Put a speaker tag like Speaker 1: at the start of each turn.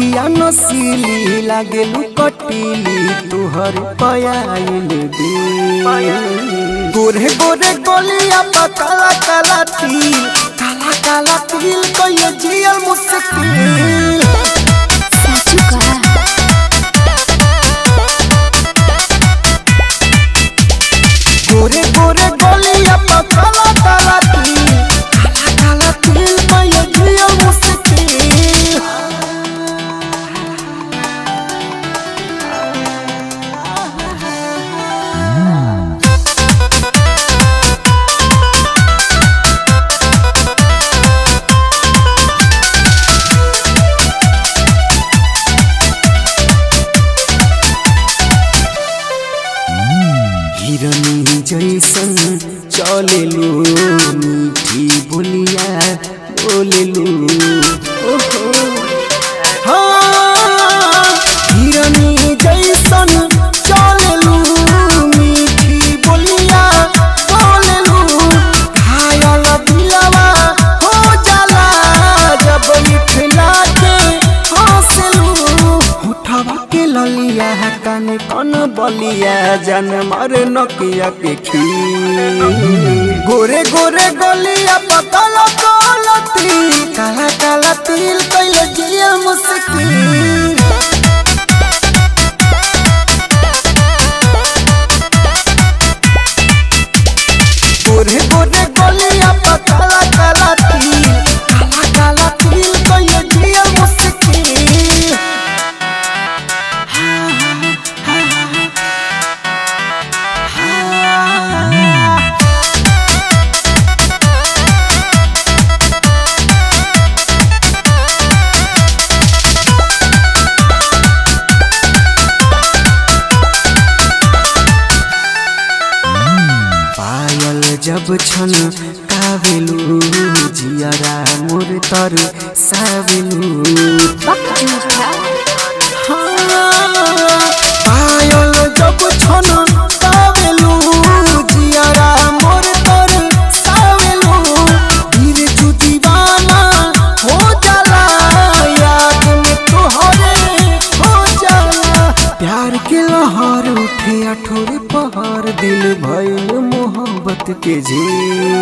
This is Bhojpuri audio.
Speaker 1: अखिया नसीली लागेलू कटीली तुहर पयाइल दे गोरे गोरे गोलिया पा काला काला तिल कहिए जियल मुश्किल गोरे गोरे गोलिया पा काला काला तिल कहिए जियल मुश्किल हिरनी जैसन चलेलू मीठी बोलिया बोलेलू हिरनी जैसन चलेलू मीठी बोलिया बोलेलू घायल दिलवा हो जाला जब मिठला के हंसलू उठवा के ललिया काने कन बलिया जान मारे नकिया के खीर गोरे गोरे गलिया पतल गलती काला काला तिल कइले जिया मुश्किल गोरे गोरे गलिया पतल काला तिल कइले जिया मुश्किल जब छन कावेलू जियरा मोर तर सावेलू पायल जब छन कावेलू जियरा मोर तर सावेलू धीरे तू दीवाना हो जाला याद में तोहरे हो जाला प्यार के लहर उठे अठोरे पहाड़ दिल भइल मोहब्बत के झील